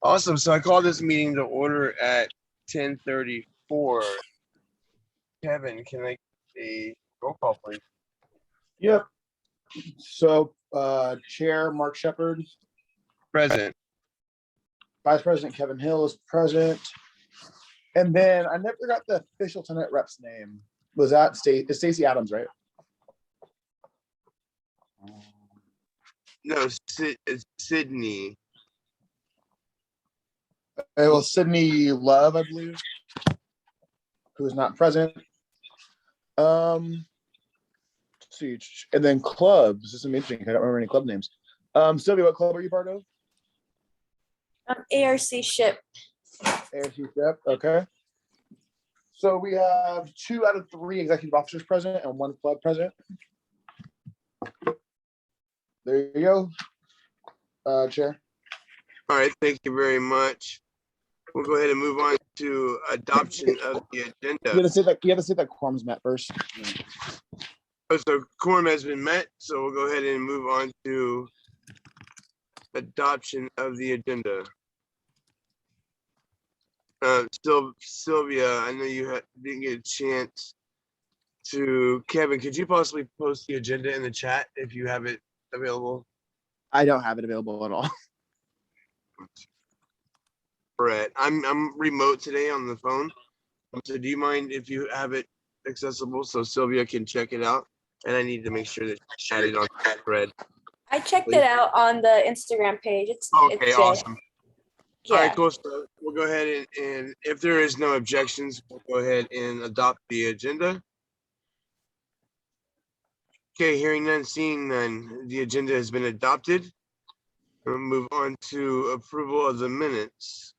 Awesome. So I called this meeting to order at 10:34. Kevin, can I get a roll call, please? Yep. So, Chair Mark Shepard, Present. Vice President Kevin Hill is present. And then I never got the official Tenant rep's name. Was that Stacey Adams, right? No, it's Sydney. It was Sydney Love, I believe, who is not present. Let's see. And then clubs. This is interesting. I don't remember any club names. Sylvia, what club are you part of? ARC Ship. ARC Ship, okay. So we have 2 out of 3 executive officers present and 1 club present. There you go, Chair. All right, thank you very much. We'll go ahead and move on to adoption of the agenda. You have to say that quorum's met first. So quorum has been met, so we'll go ahead and move on to adoption of the agenda. Sylvia, I know you didn't get a chance to. Kevin, could you possibly post the agenda in the chat if you have it available? I don't have it available at all. Brett, I'm remote today on the phone. So do you mind if you have it accessible so Sylvia can check it out? And I need to make sure that she added on that thread. I checked it out on the Instagram page. It's okay, awesome. Yeah. All right, cool. So we'll go ahead and if there is no objections, we'll go ahead and adopt the agenda. Okay, hearing none, seeing none, the agenda has been adopted. We'll move on to approval of the minutes.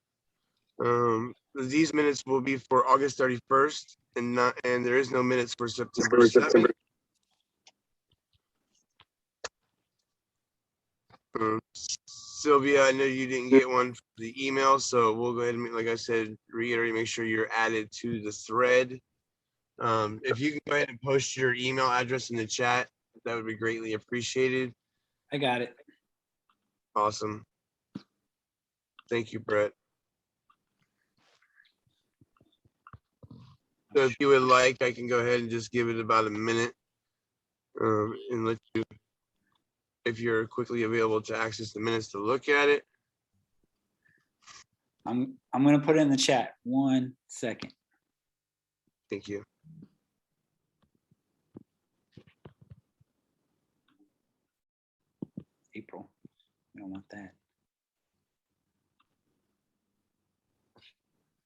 These minutes will be for August 31st and there is no minutes for September 7th. Sylvia, I know you didn't get one for the email, so we'll go ahead and, like I said, reiterate, make sure you're added to the thread. If you can go ahead and post your email address in the chat, that would be greatly appreciated. I got it. Awesome. Thank you, Brett. So if you would like, I can go ahead and just give it about a minute and let you, if you're quickly available to access the minutes to look at it. I'm gonna put it in the chat. 1 second. Thank you. April. We don't want that.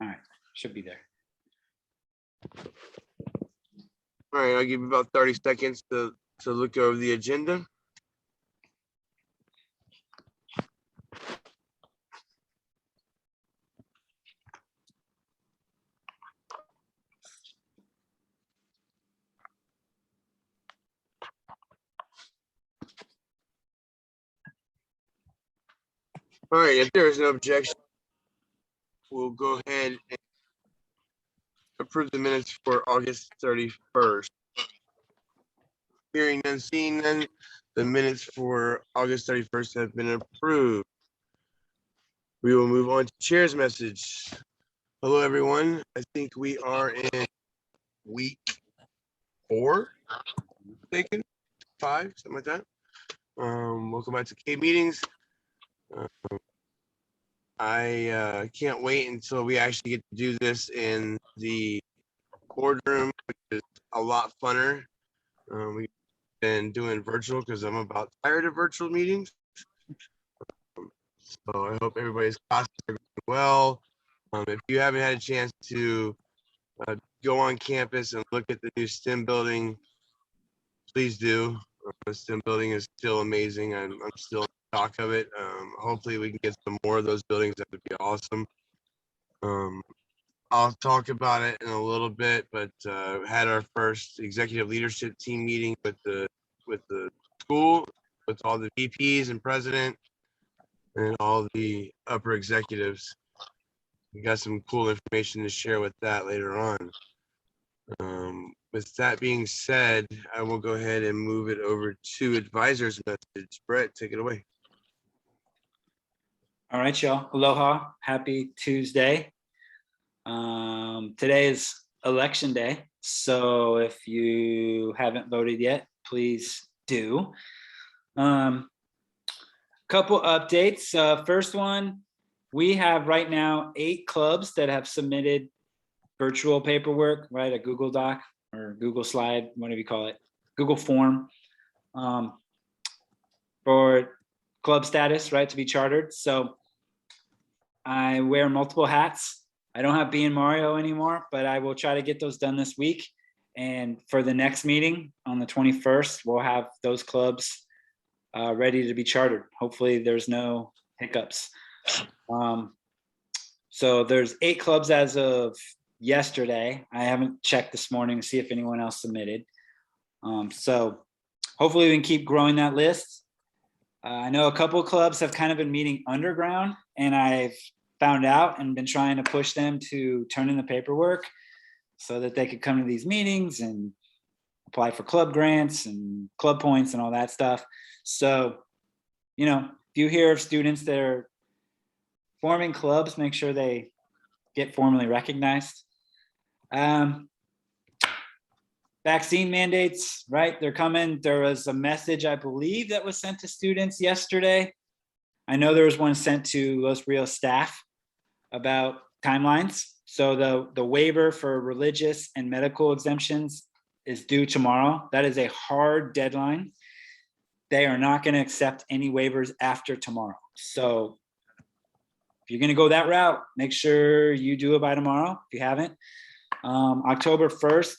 All right, should be there. All right, I'll give you about 30 seconds to look over the agenda. All right, if there is no objection, we'll go ahead and approve the minutes for August 31st. Hearing none, seeing none, the minutes for August 31st have been approved. We will move on to chair's message. Hello, everyone. I think we are in week 4, thinking 5, something like that. Welcome back to CAEB meetings. I can't wait until we actually get to do this in the boardroom, which is a lot funner. We've been doing virtual because I'm about tired of virtual meetings. So I hope everybody's classes are going well. If you haven't had a chance to go on campus and look at the new STEM building, please do. The STEM building is still amazing. I'm still in shock of it. Hopefully we can get some more of those buildings. That would be awesome. I'll talk about it in a little bit, but had our first executive leadership team meeting with the school, with all the VPs and president and all the upper executives. We got some cool information to share with that later on. With that being said, I will go ahead and move it over to advisor's message. Brett, take it away. All right, y'all. Aloha. Happy Tuesday. Today is election day. So if you haven't voted yet, please do. Couple updates. First one, we have right now 8 clubs that have submitted virtual paperwork, right? A Google Doc or Google Slide, whatever you call it, Google form, for club status, right? To be chartered. So I wear multiple hats. I don't have B and Mario anymore, but I will try to get those done this week. And for the next meeting on the 21st, we'll have those clubs ready to be chartered. Hopefully there's no hiccups. So there's 8 clubs as of yesterday. I haven't checked this morning to see if anyone else submitted. So hopefully we can keep growing that list. I know a couple of clubs have kind of been meeting underground, and I've found out and been trying to push them to turn in the paperwork so that they could come to these meetings and apply for club grants and club points and all that stuff. So, you know, if you hear of students that are forming clubs, make sure they get formally recognized. Vaccine mandates, right? They're coming. There was a message, I believe, that was sent to students yesterday. I know there was one sent to Los Rios staff about timelines. So the waiver for religious and medical exemptions is due tomorrow. That is a hard deadline. They are not going to accept any waivers after tomorrow. So if you're going to go that route, make sure you do it by tomorrow if you haven't. October 1st,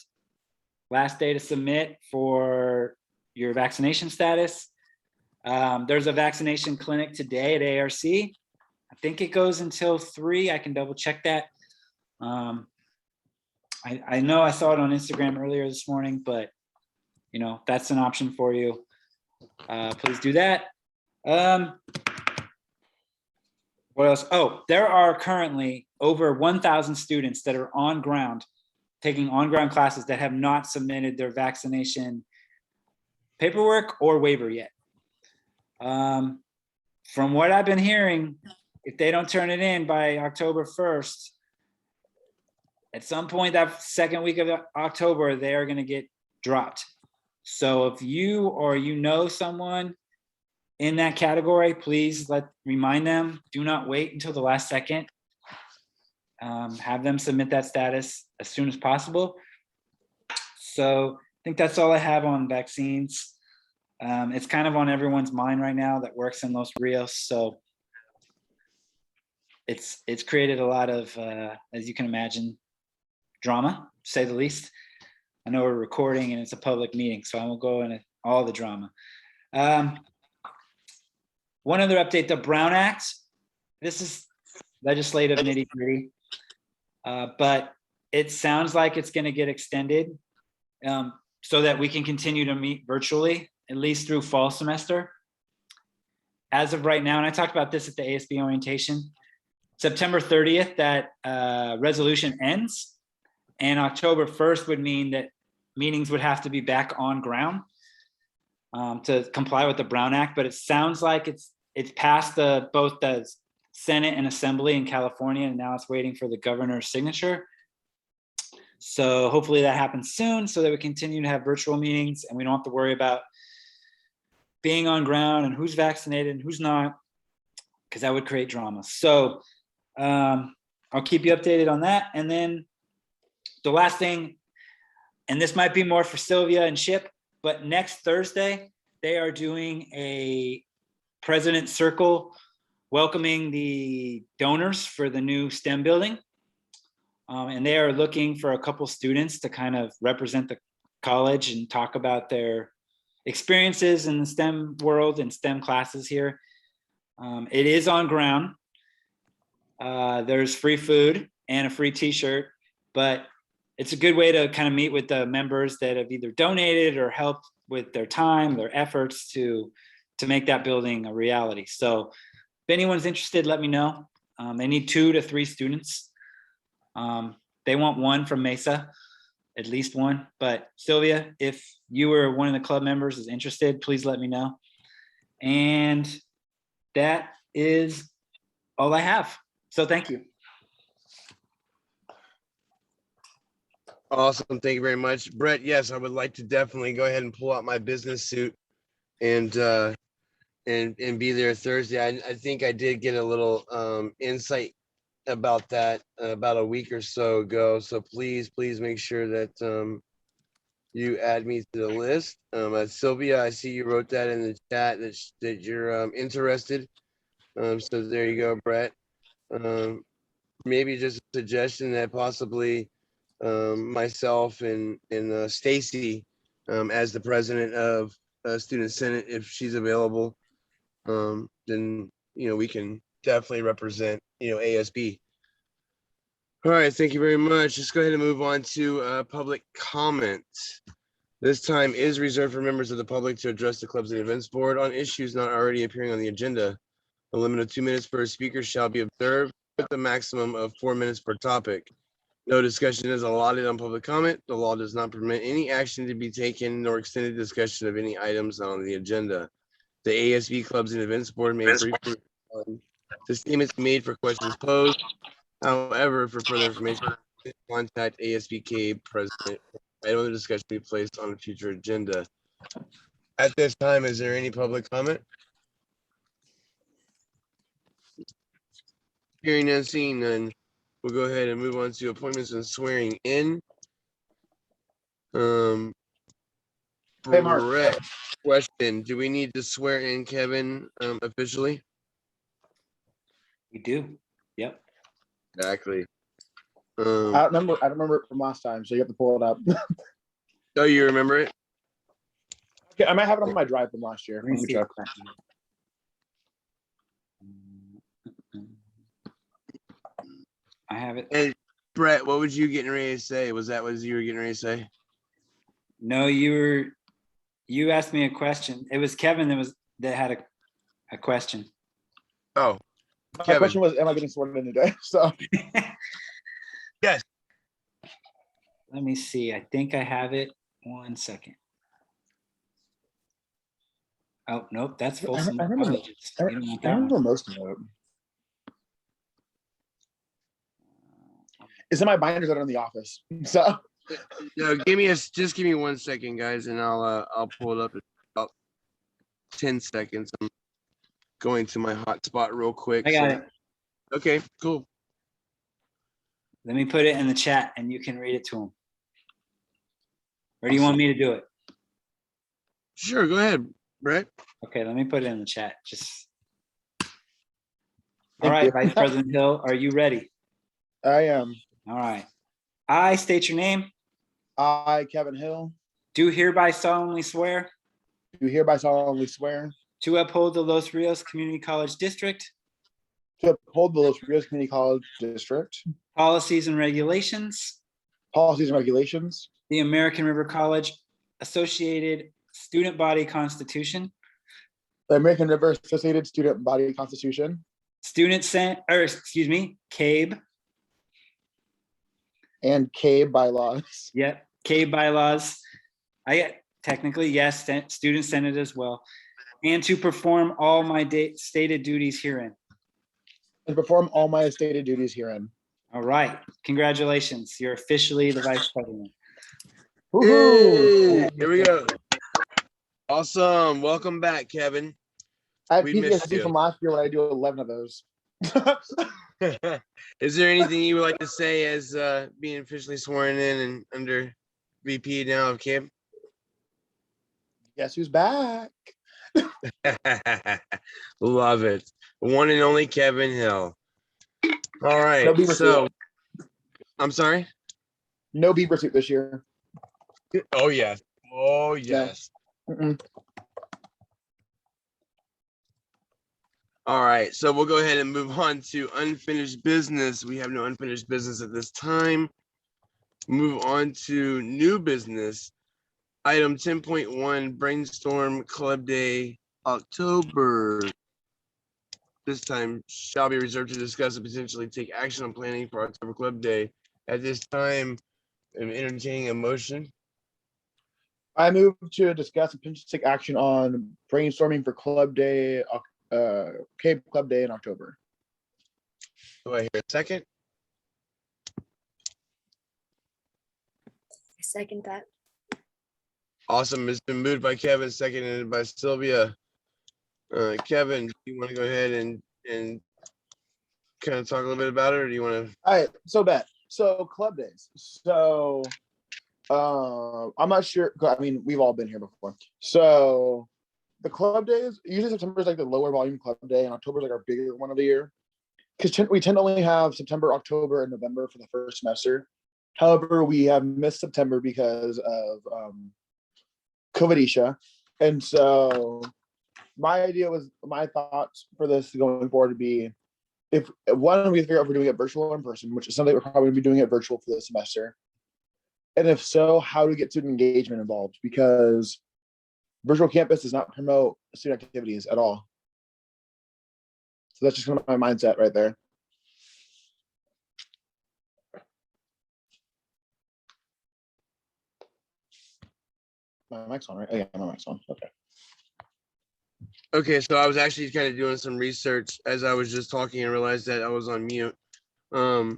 last day to submit for your vaccination status. There's a vaccination clinic today at ARC. I think it goes until 3. I can double check that. I know I saw it on Instagram earlier this morning, but you know, that's an option for you. Please do that. What else? Oh, there are currently over 1,000 students that are on ground, taking on-ground classes that have not submitted their vaccination paperwork or waiver yet. From what I've been hearing, if they don't turn it in by October 1st, at some point that second week of October, they are going to get dropped. So if you or you know someone in that category, please remind them, do not wait until the last second. Have them submit that status as soon as possible. So I think that's all I have on vaccines. It's kind of on everyone's mind right now that works in Los Rios. So it's created a lot of, as you can imagine, drama, to say the least. I know we're recording and it's a public meeting, so I won't go into all the drama. One other update, the Brown Act. This is legislative nitty-gritty. But it sounds like it's going to get extended so that we can continue to meet virtually, at least through fall semester. As of right now, and I talked about this at the ASB orientation, September 30th, that resolution ends, and October 1st would mean that meetings would have to be back on ground to comply with the Brown Act. But it sounds like it's passed both the Senate and Assembly in California, and now it's waiting for the governor's signature. So hopefully that happens soon so that we continue to have virtual meetings and we don't have to worry about being on ground and who's vaccinated and who's not, because that would create drama. So I'll keep you updated on that. And then the last thing, and this might be more for Silvia and Chip, but next Thursday, they are doing a President's Circle welcoming the donors for the new STEM building. And they are looking for a couple students to kind of represent the college and talk about their experiences in the STEM world and STEM classes here. It is on ground. There's free food and a free t-shirt, but it's a good way to kind of meet with the members that have either donated or helped with their time, their efforts to make that building a reality. So if anyone's interested, let me know. They need 2 to 3 students. They want 1 from MESA, at least 1. But Silvia, if you or one of the club members is interested, please let me know. And that is all I have. So thank you. Awesome. Thank you very much. Brett, yes, I would like to definitely go ahead and pull out my business suit and be there Thursday. I think I did get a little insight about that about a week or so ago. So please make sure that you add me to the list. Sylvia, I see you wrote that in the chat that you're interested. So there you go, Brett. Maybe just a suggestion that possibly myself and Stacy as the president of Student Senate, if she's available, then we can definitely represent ASB. All right, thank you very much. Let's go ahead and move on to public comment. This time is reserved for members of the public to address the clubs and events board on issues not already appearing on the agenda. A limit of 2 minutes per speaker shall be observed with a maximum of 4 minutes per topic. No discussion is allotted on public comment. The law does not permit any action to be taken nor extended discussion of any items on the agenda. The ASB clubs and events board may briefly respond to statements made for questions posed. However, for further information, please contact ASBK president. Item of the discussion be placed on a future agenda. At this time, is there any public comment? Hearing and seeing none, we'll go ahead and move on to appointments and swearing in. Hey, Mark. Brett, question: do we need to swear in Kevin officially? We do. Yep. Exactly. I don't remember it from last time, so you have to pull it up. Oh, you remember it? Okay, I might have it on my drive from last year. Let me Let me see. check. I have it. Hey, Brett, what was you getting ready to say? Was that what you were getting ready to say? No, you asked me a question. It was Kevin that had a question. Oh, My Kevin. question was, am I getting sworn in today? So Yes. Let me see. I think I have it. 1 second. Oh, nope. That's Folsom. I remember- Colleges. You don't want I that remember one. most of it. It's in my binders that are in the office. So No, just give me 1 second, guys, and I'll pull it up in about 10 seconds. I'm going to my hotspot real quick. I got so- it. Okay, cool. Let me put it in the chat and you can read it to him. Or do you want me to do it? Sure, go ahead, Brett. Okay, let me put it in the chat. Just. All Thank right, you. Vice President Hill, are you ready? I am. All right. I state your name. I, Kevin Hill, Do hereby solemnly swear do hereby solemnly swear to uphold the Los Rios Community College District to uphold the Los Rios Community College District policies and regulations, policies and regulations, the American River College Associated Student Body Constitution, the American River Associated Student Body Constitution, CAEB. and CAEB Bylaws, Yep, CAEB bylaws. I get technically, yes, student senate as well. And to perform all my stated duties herein. and perform all my stated duties herein. All right, congratulations. You're officially the vice president. Woohoo! Yay! Here we go. Awesome. Welcome back, Kevin. I have We missed PTSD you. from last year when I do 11 of those. Is there anything you would like to say as being officially sworn in and under VP now of camp? Guess who's back? Love it. One and only Kevin Hill. All right. No beaver So, suit. I'm sorry. No beaver suit this year. Oh yes. Oh yes. Mm-mm. All right. So we'll go ahead and move on to unfinished business. We have no unfinished business at this time. Move on to new business. Item 10.1, brainstorm club day, October. This time shall be reserved to discuss and potentially take action on planning for October club day. At this time, I'm entertaining a motion. I move to discuss and potentially take action on brainstorming for Club Day, CAEB Club Day in October. Do I hear a second? I second that. Awesome. It's been moved by Kevin, seconded by Sylvia. Kevin, do you want to go ahead and kind of talk a little bit about it, or do you want to? All right, so Bet. So club days. So I'm not sure. I mean, we've all been here before. So the club days, usually September is like the lower volume club day, and October is like our bigger one of the year. Because we tend to only have September, October, and November for the first semester. However, we have missed September because of COVIDisha. And so my thoughts for this going forward would be, if one, we figure out if we're doing it virtual or in person, which is something we're probably going to be doing it virtual for this semester. And if so, how to get student engagement involved, because virtual campus does not promote student activities at all. So that's just kind of my mindset right there. My mic's on, right? Oh, yeah, my mic's on. Okay. Okay, so I was actually kind of doing some research as I was just talking and realized that I was on mute. I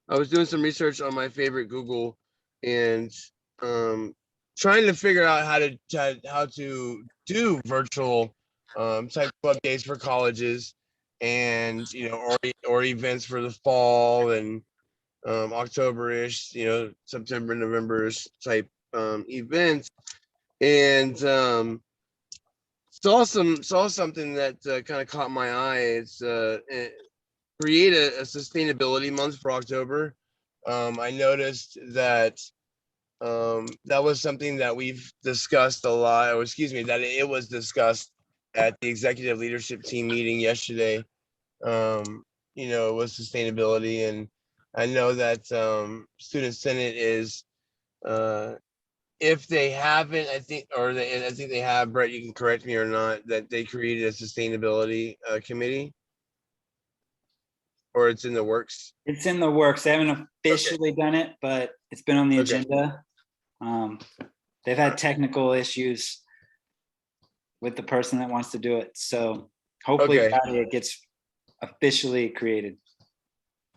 was doing some research on my favorite Google and trying to figure out how to do virtual type club days for colleges, and or events for the fall and October-ish, September, November-ish type events, and saw something that kind of caught my eye. It's create a sustainability month for October. I noticed that that was something that we've discussed a lot, or excuse me, that it was discussed at the executive leadership team meeting yesterday. It was sustainability, and I know that Student Senate is, if they haven't, I think they have, Brett, you can correct me or not, that they created a sustainability committee, or it's in the works. It's in the works. They haven't officially done it, but it's been on the Okay. agenda. They've had technical issues with the person that wants to do it. So hopefully Okay. Friday it gets officially created.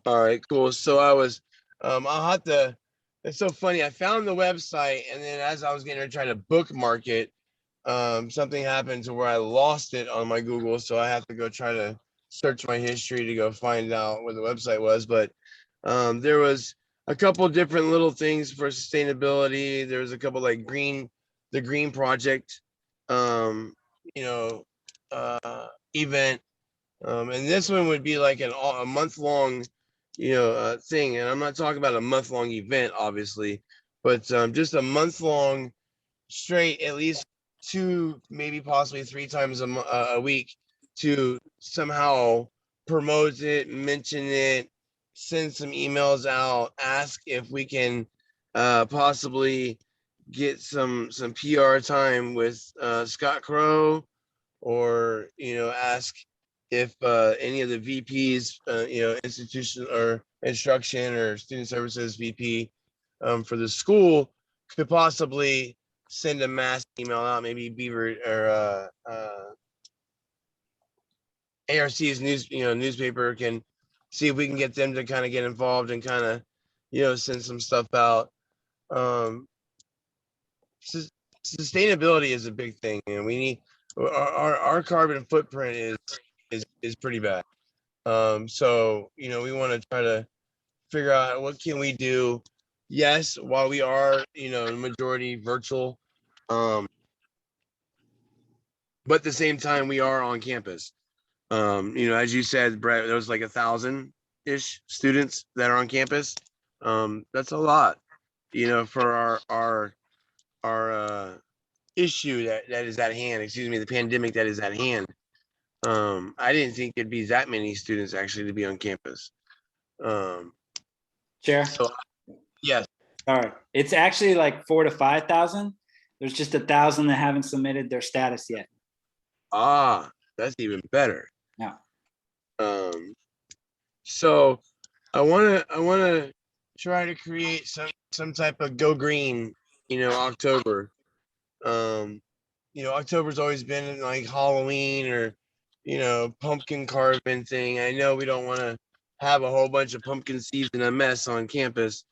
All right, cool. So I was, I'll have to, it's so funny. I found the website, and then as I was getting to try to bookmark it, something happened to where I lost it on my Google. So I have to go try to search my history to go find out where the website was. But there was a couple different little things for sustainability. There was a couple like the Green Project, event. And this one would be like a month long, thing. And I'm not talking about a month long event, obviously, but just a month long straight, at least 2, maybe possibly 3 times a week, to somehow promote it, mention it, send some emails out, ask if we can possibly get some PR time with Scott Crow, or ask if any of the VPs, institution or instruction or student services VP for the school could possibly send a mass email out, maybe Beaver or ARC's newspaper can see if we can get them to kind of get involved and kind of send some stuff out. Sustainability is a big thing, and we need our carbon footprint is pretty bad. So we want to try to figure out what can we do. Yes, while we are majority virtual, but at the same time we are on campus. As you said, Brett, there was like 1,000-ish students that are on campus. That's a lot, for our issue that is at hand. Excuse me, the pandemic that is at hand. I didn't think there'd be that many students actually to be on campus. Chair. So yes. All right. It's actually like 4,000 to 5,000. There's just 1,000 that haven't submitted their status yet. Ah, that's even better. Yeah. So I wanna try to create some type of go green, October. October's always been like Halloween or pumpkin carving thing. I know we don't want to have a whole bunch of pumpkin seeds in a mess on campus,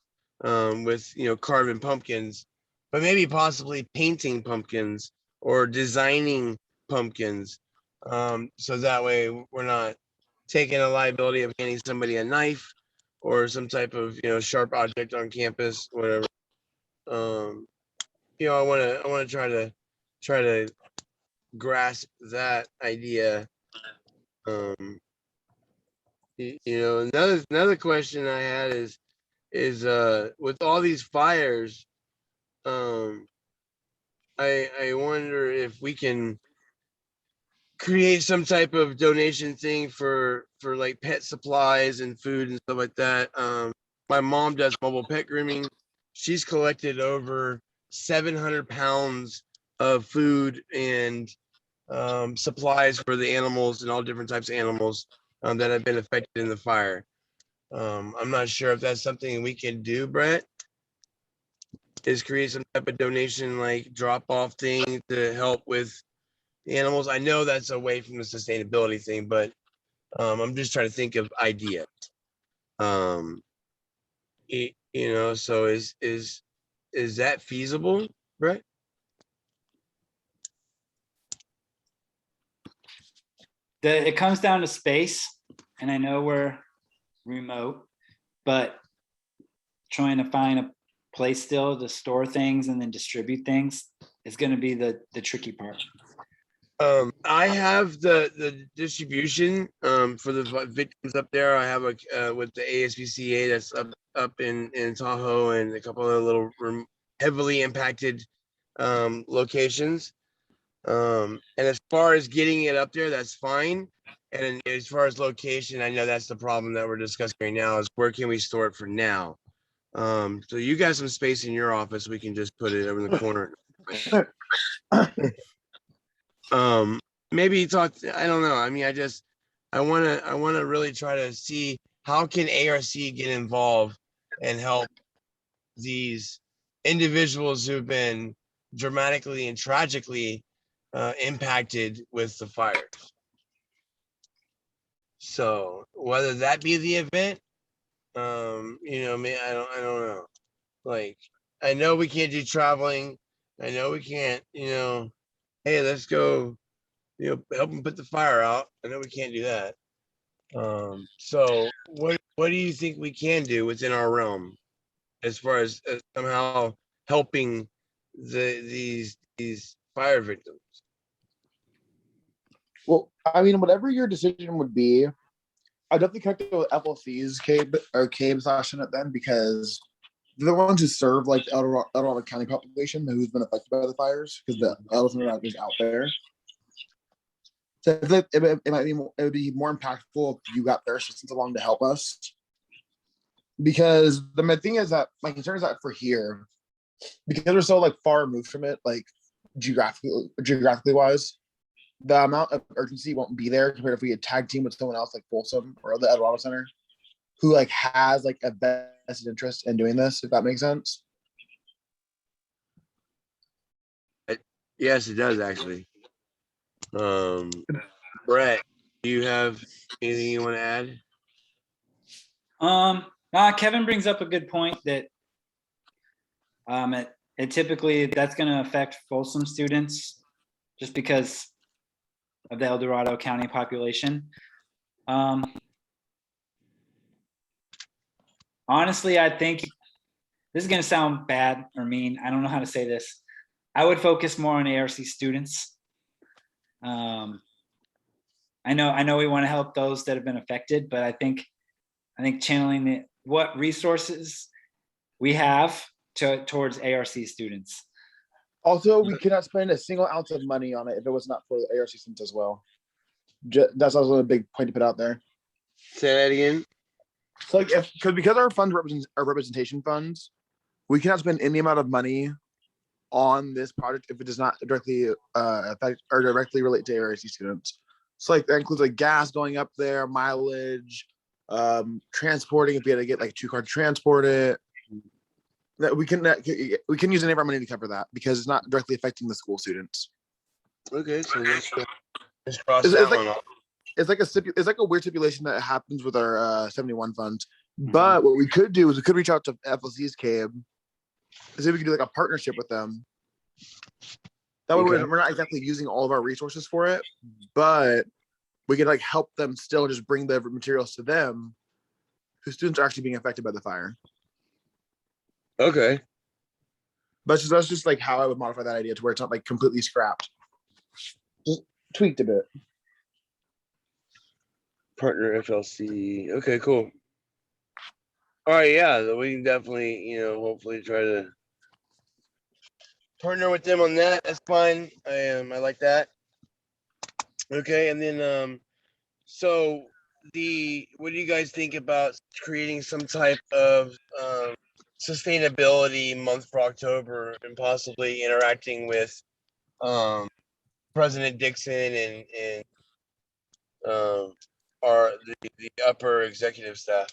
with, carving pumpkins, but maybe possibly painting pumpkins or designing pumpkins. So that way we're not taking a liability of handing somebody a knife or some type of, sharp object on campus, whatever. I want to try to grasp that idea. Another question I had is with all these fires, I wonder if we can create some type of donation thing for like pet supplies and food and stuff like that. My mom does mobile pet grooming. She's collected over 700 pounds of food and supplies for the animals and all different types of animals that have been affected in the fire. I'm not sure if that's something we can do, Brett, is create some type of donation, like drop off thing to help with the animals. I know that's away from the sustainability thing, but I'm just trying to think of ideas. So is that feasible, Brett? It comes down to space, and I know we're remote, but trying to find a place still to store things and then distribute things is going to be the tricky part. I have the distribution for the victims up there. I have with the ASPCA that's up in Tahoe and a couple of little heavily impacted locations. And as far as getting it up there, that's fine. And as far as location, I know that's the problem that we're discussing right now, is where can we store it for now? So you got some space in your office, we can just put it over in the corner. Maybe talk, I don't know. I mean, I want to really try to see how can ARC get involved and help these individuals who've been dramatically and tragically impacted with the fires. So whether that be the event, I don't know. Like, I know we can't do traveling. I know we can't, hey, let's go, help them put the fire out. I know we can't do that. So what do you think we can do within our realm as far as somehow helping these fire victims? Well, I mean, whatever your decision would be, I'd definitely connect with FLC's CAEB/Senate then, because they're the ones who serve like the El Dorado County population who's been affected by the fires, because the elephant is out there. So it would be more impactful if you got their assistance along to help us. Because the main thing is that my concern is that for here, because we're so like far removed from it, like geographically wise, the amount of urgency won't be there compared if we had tag team with someone else like Folsom or the El Dorado Center, who like has like a vested interest in doing this, if that makes sense. Yes, it does actually. Brett, do you have anything you want to add? Kevin brings up a good point that it typically that's going to affect Folsom students just because of the El Dorado County population. Honestly, I think this is going to sound bad or mean. I don't know how to say this. I would focus more on ARC students. I know we want to help those that have been affected, but I think channeling what resources we have towards ARC students. Also, we cannot spend a single ounce of money on it if it was not for the ARC students as well. That's also a big point to put out there. Say that again. So, like, because our funds are representation funds, we cannot spend any amount of money on this project if it does not directly affect or directly relate to ARC students. So, like, that includes like gas going up there, mileage, transporting if we had to get like 2 cars to transport it. That we can use any of our money to cover that because it's not directly affecting the school students. Okay, so let's cross that one off. it's like it's like a weird stipulation that happens with our 71 funds. But what we could do is we could reach out to FLC's CAEB to see if we could do like a partnership with them. That way Okay. we're not exactly using all of our resources for it, but we could like help them still just bring the materials to them whose students are actually being affected by the fire. Okay. But that's just like how I would modify that idea to where it's not like completely scrapped. Just tweaked a bit. Partner FLC. Okay, cool. All right, yeah, we can definitely, hopefully try to partner with them on that. That's fine. I like that. Okay, and then so what do you guys think about creating some type of sustainability month for October and possibly interacting with President Dixon and the upper executive staff?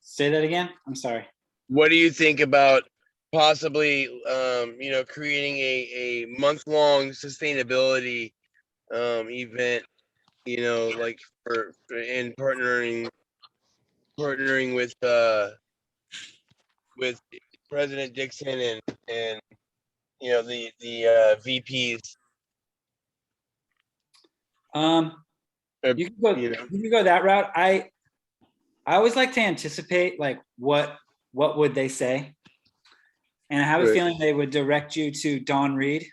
Say that again. I'm sorry. What do you think about possibly creating a month-long sustainability event, like and partnering with President Dixon and the VPs? You can go. You can go that route. I always like to anticipate like what would they say, and I have a Right. feeling they would direct you to Don Reed,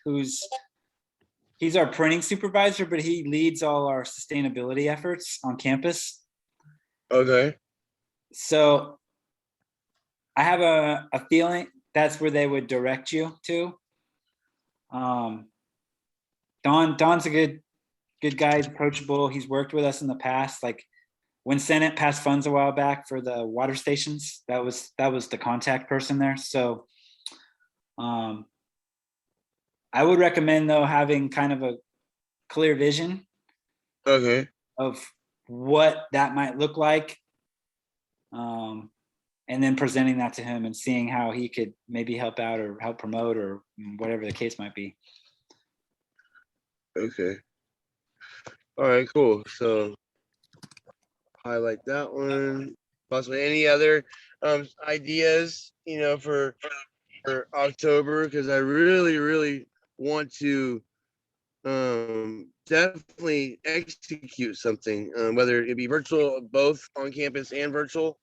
he's our printing supervisor, but he leads all our sustainability efforts on campus. Okay. So I have a feeling that's where they would direct you to. Don's a good guy, he's approachable. He's worked with us in the past. Like when Senate passed funds a while back for the water stations, that was the contact person there. So I would recommend though having kind of a clear vision Okay. of what that might look like. And then presenting that to him and seeing how he could maybe help out or help promote or whatever the case might be. Okay. All right, cool. So highlight that one. Possibly any other ideas, for October, because I really want to definitely execute something, whether it be virtual, both on campus and virtual.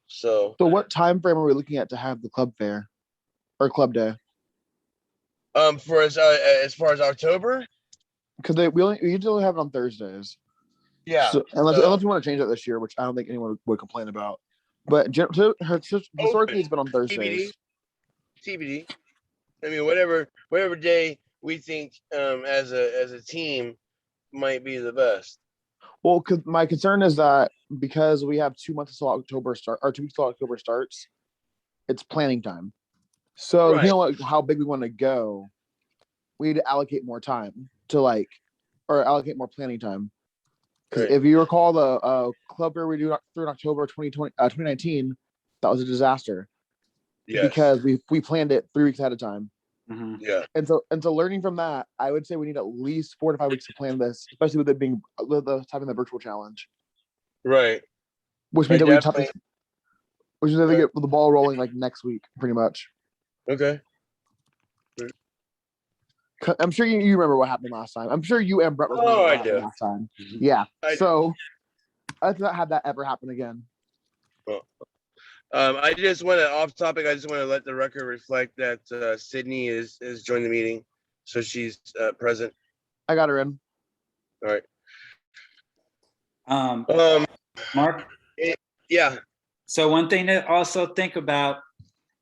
So So what time frame are we looking at to have the club fair or club day? for as far as October, Because we usually have it on Thursdays. yeah. So, unless you want to change that this year, which I don't think anyone would complain about. But historically, it's been on Thursdays. TBD. I mean, whatever day we think as a team might be the best. Well, because my concern is that because we have 2 months until October start, or 2 weeks until October starts, it's planning time. So Right. How big we want to go, we need to allocate more time to or allocate more planning time. Because Right. if you recall the club fair we do through October 2019, that was a disaster. Yes. Because we planned it 3 weeks ahead of time. Mm-hmm. Yeah. And so learning from that, I would say we need at least 4 to 5 weeks to plan this, especially with it being having the virtual challenge, Right. which means I that definitely- which is that we get the ball rolling like next week, pretty much. Okay. I'm sure you remember what happened last time. I'm sure you and Brett remember Oh, what I happened do. last time. Yeah. I do. So let's not have that ever happen again. I just want to off topic. I just want to let the record reflect that Sydney is joined the meeting, so she's present. I got her in. All right. Mark. Yeah. So one thing to also think about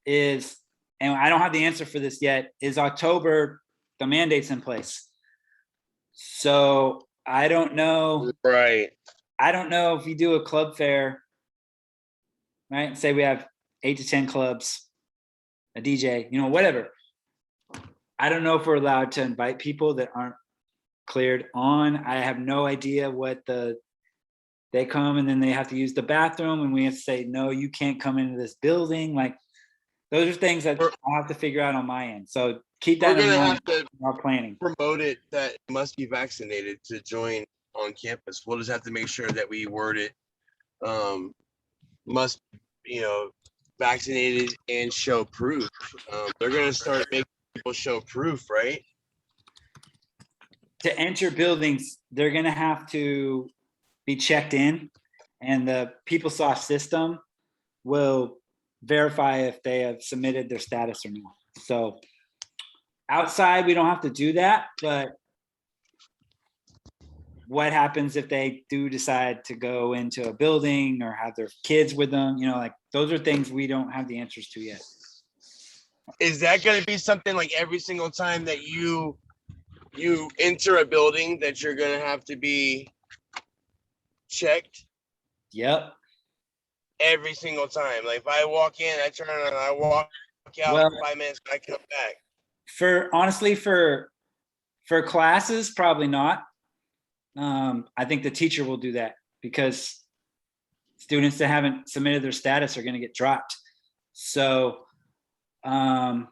is, and I don't have the answer for this yet, is October, the mandate's in place. So I don't know. Right. I don't know if you do a club fair, right? Say we have 8 to 10 clubs, a DJ, whatever. I don't know if we're allowed to invite people that aren't cleared on. I have no idea what they come and then they have to use the bathroom and we have to say, no, you can't come into this building. Like, Those are things that We're- I'll have to figure out on my end. So keep We're that in gonna mind have to while planning. promote it that it must be vaccinated to join on campus. We'll just have to make sure that we word it, must, vaccinated and show proof. They're gonna start making people show proof, right? To enter buildings, they're gonna have to be checked in, and the PeopleSoft system will verify if they have submitted their status or not. So outside, we don't have to do that, but what happens if they do decide to go into a building or have their kids with them? Like those are things we don't have the answers to yet. Is that gonna be something like every single time that you enter a building that you're gonna have to be checked Yep. every single time? Like if I walk in, I turn around, I walk out Well, 5 minutes, I come back. honestly, for classes, probably not. I think the teacher will do that because students that haven't submitted their status are going to get dropped. So, but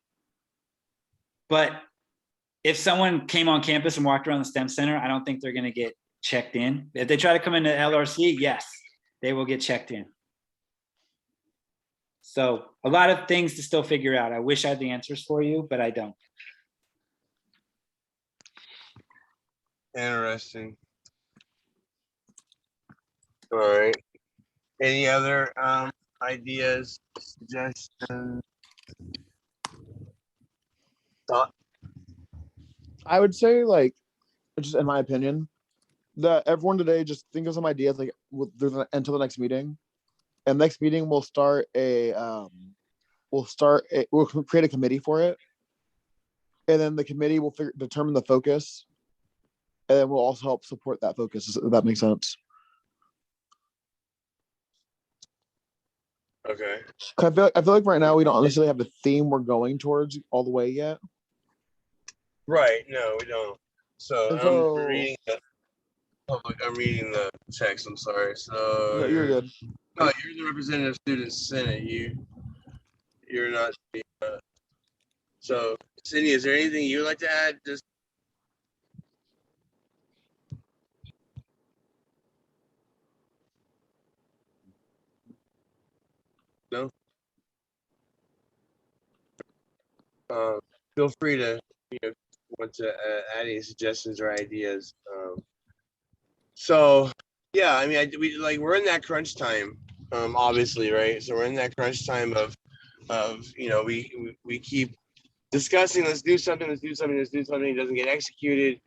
if someone came on campus and walked around the STEM Center, I don't think they're going to get checked in. If they try to come into LRC, yes, they will get checked in. So a lot of things to still figure out. I wish I had the answers for you, but I don't. Interesting. All right. Any other ideas, suggestions, thought? I would say, like, just in my opinion, that everyone today just think of some ideas like until the next meeting. And next meeting we'll create a committee for it. And then the committee will determine the focus. And then we'll also help support that focus, if that makes sense. Okay. I feel like right now we don't necessarily have the theme we're going towards all the way yet. Right. No, we don't. So And I'm so- reading the public. I'm reading the text. I'm sorry. So No, you're good. No, you're the representative student senate. You're not the. So Sydney, is there anything you'd like to add? Just no. Feel free to want to add any suggestions or ideas. So yeah, I mean, we're in that crunch time, obviously, right? So we're in that crunch time of we keep discussing, let's do something, it doesn't get executed.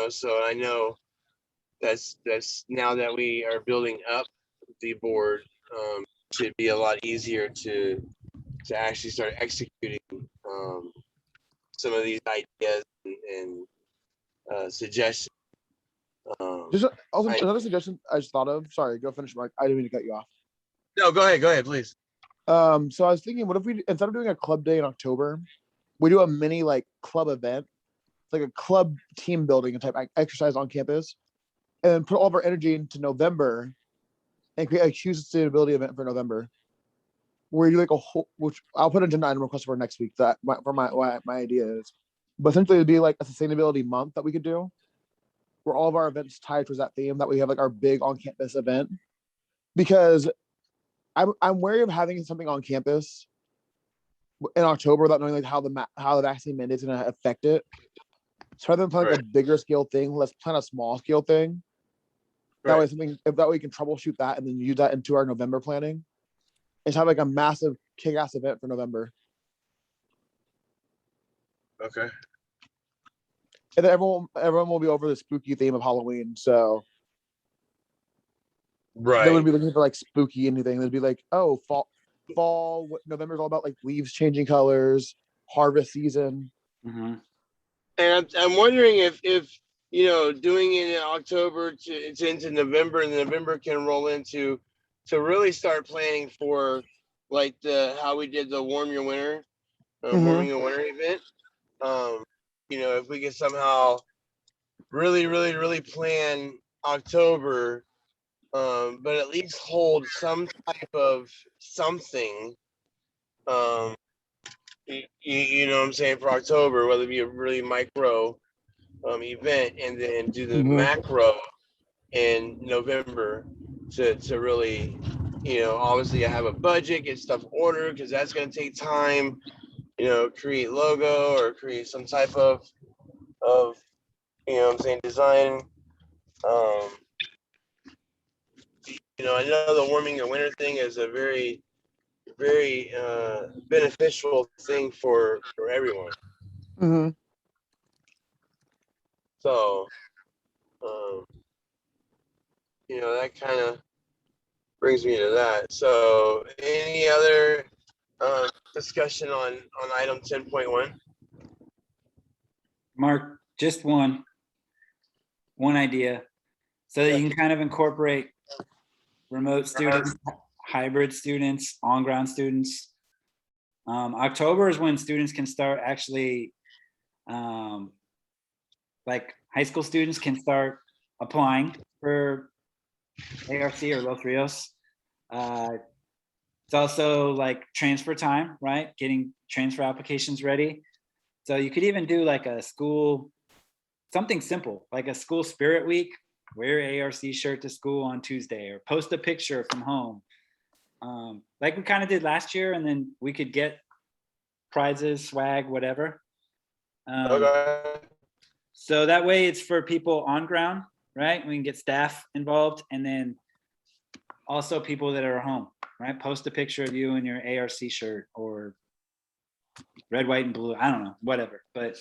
So I know that's now that we are building up the board, should be a lot easier to actually start executing some of these ideas and suggestions. Just also I- another suggestion I just thought of. Sorry, go finish, Mark. I didn't mean to cut you off. No, go ahead, please. So I was thinking, what if we, instead of doing a club day in October, we do a mini like club event, like a club team building type exercise on campus, and then put all of our energy into November and create a huge sustainability event for November, where you do like a whole, which I'll put into item request for next week. That for my idea is, but essentially it'd be like a sustainability month that we could do, where all of our events tied towards that theme. That we have like our big on campus event, because I'm wary of having something on campus in October without knowing like how the vaccine mandate is going to affect it. So rather than planning a bigger scale thing, let's plan a small scale thing. That way, that way we can troubleshoot that and then use that into our November planning. And have like a massive kick-ass event for November. Okay. And then everyone will be over the spooky theme of Halloween. So they wouldn't be looking for like spooky anything. They'd be like, oh, fall. November's all about like leaves changing colors, harvest season. Mm-hmm. And I'm wondering if doing it in October to into November, and November can roll into to really start planning for like how we did the warming your winter event. If we could somehow really plan October, but at least hold some type of something you know what I'm saying, for October, whether it be a really micro event, and then do the macro in November to really, obviously I have a budget, get stuff ordered, because that's going to take time, create logo or create some type of what I'm saying, design. Um, I know the warming and winter thing is a very, very beneficial thing for everyone. Mhm. So, that kind of brings me to that. So, any other discussion on item 10.1? Mark, just one idea, so that you can kind of incorporate remote students, hybrid students, on-ground students. October is when students can start actually, like high school students can start applying for ARC or Los Rios. It's also like transfer time, right? Getting transfer applications ready. So you could even do like a school, something simple, like a school spirit week, wear ARC shirt to school on Tuesday, or post a picture from home. Like we kind of did last year, and then we could get prizes, swag, whatever. Okay. So that way it's for people on ground, right? We can get staff involved, and then also people that are home, right? Post a picture of you in your ARC shirt, or red, white, and blue. I don't know, whatever. But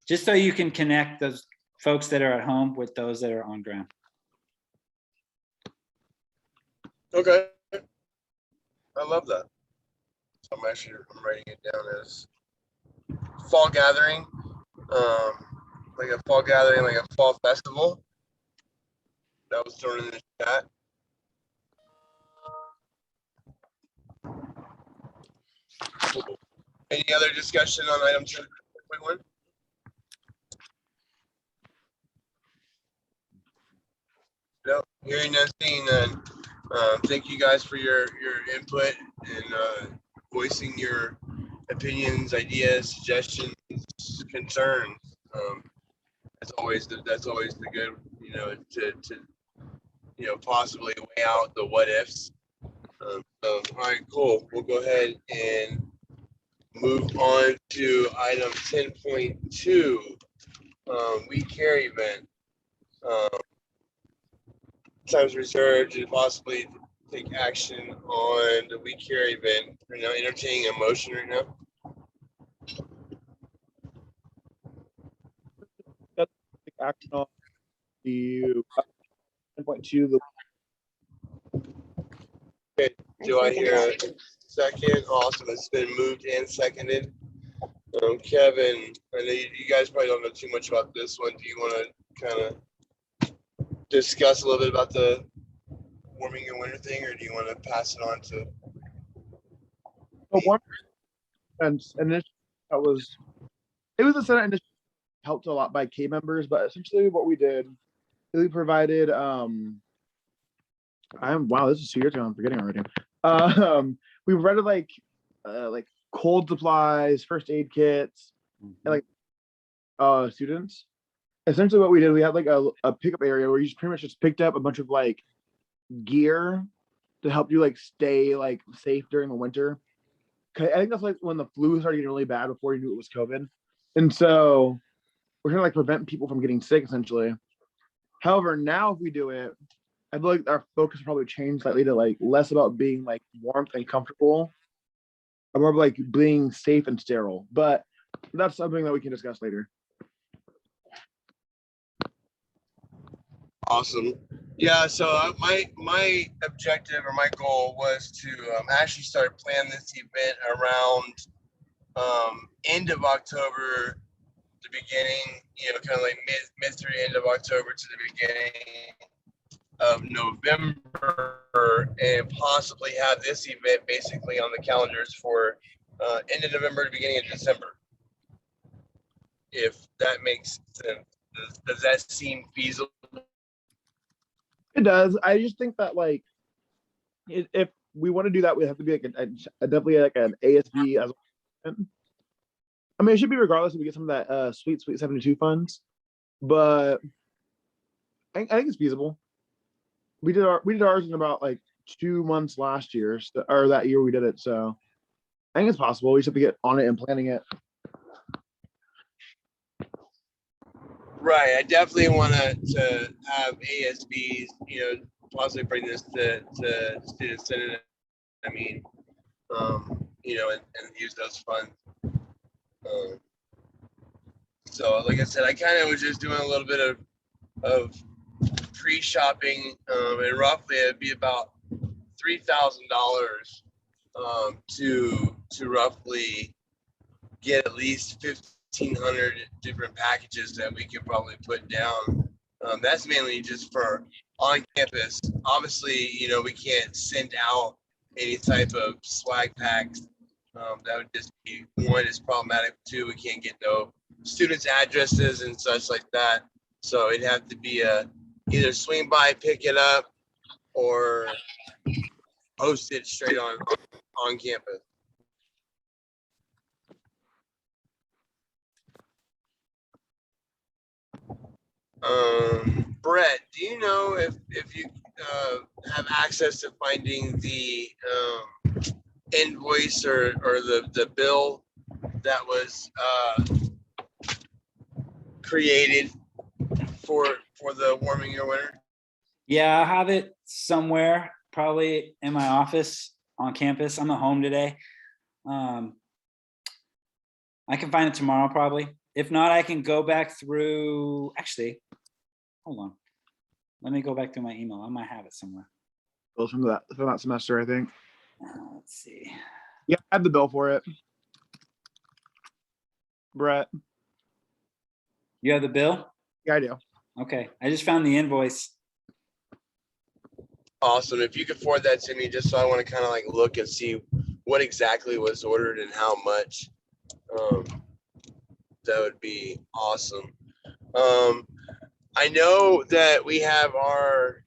just so you can connect those folks that are at home with those that are on ground. Okay. I love that. So I'm writing it down as fall gathering, like a fall gathering, like a fall festival. That was thrown in the chat. Any other discussion on item 10.1? No, hearing none, seeing none. Thank you guys for your input and voicing your opinions, ideas, suggestions, concerns. That's always the good, to possibly weigh out the what ifs. So, all right, cool. We'll go ahead and move on to item 10.2, week care event. Times reserved to possibly take action on the week care event. Right now, entertaining a motion right now. Action on the 10.2. Okay, do I hear a second? Awesome. It's been moved and seconded. Kevin, I know you guys probably don't know too much about this one. Do you want to kind of discuss a little bit about the warming and winter thing, or do you want to pass it on to? One and that was a Senate initiative, helped a lot by K members, but essentially what we did, we provided wow, this is 2 years ago, I'm forgetting already. We provided like cold supplies, first aid kits, and like students. Essentially what we did, we had like a pickup area where you just pretty much just picked up a bunch of like gear to help you like stay like safe during the winter. I think that's like when the flu started getting really bad before you knew it was COVID. And so we're trying to like prevent people from getting sick essentially. However, now if we do it, I feel like our focus will probably change slightly to like less about being like warmth and comfortable, and more of like being safe and sterile. But that's something that we can discuss later. Awesome. Yeah, so my objective or my goal was to actually start planning this event around end of October, the beginning, kind of like mid through end of October to the beginning of November, and possibly have this event basically on the calendars for end of November to beginning of December. If that makes sense. Does that seem feasible? It does. I just think that like if we want to do that, we have to be like definitely like an ASB as well. I mean, it should be regardless if we get some of that sweet 72 funds, but I think it's feasible. We did ours in about like 2 months last year, or that year we did it. So I think it's possible. We just have to get on it and planning it. Right. I definitely want to have ASBs, possibly bring this to Student Senate. I mean, and use those funds. So, like I said, I kind of was just doing a little bit of pre-shopping, and roughly it'd be about $3,000 to roughly get at least 1,500 different packages that we could probably put down. That's mainly just for on campus. Obviously, we can't send out any type of swag packs. That would just be, one, is problematic. Two, we can't get no students' addresses and such like that. So it'd have to be either swing by, pick it up, or post it straight on campus. Brett, do you know if you have access to finding the invoice or the bill that was created for the warming your winter? Yeah, I have it somewhere, probably in my office on campus. I'm at home today. I can find it tomorrow probably. If not, I can go back through, actually, hold on. Let me go back to my email. I might have it somewhere. Bill from that semester, I think. Let's see. Yeah, I have the bill for it. Brett. You have the bill? Yeah, I do. Okay, I just found the invoice. Awesome. If you could forward that to me, just so I want to kind of like look and see what exactly was ordered and how much, that would be awesome. I know that we have our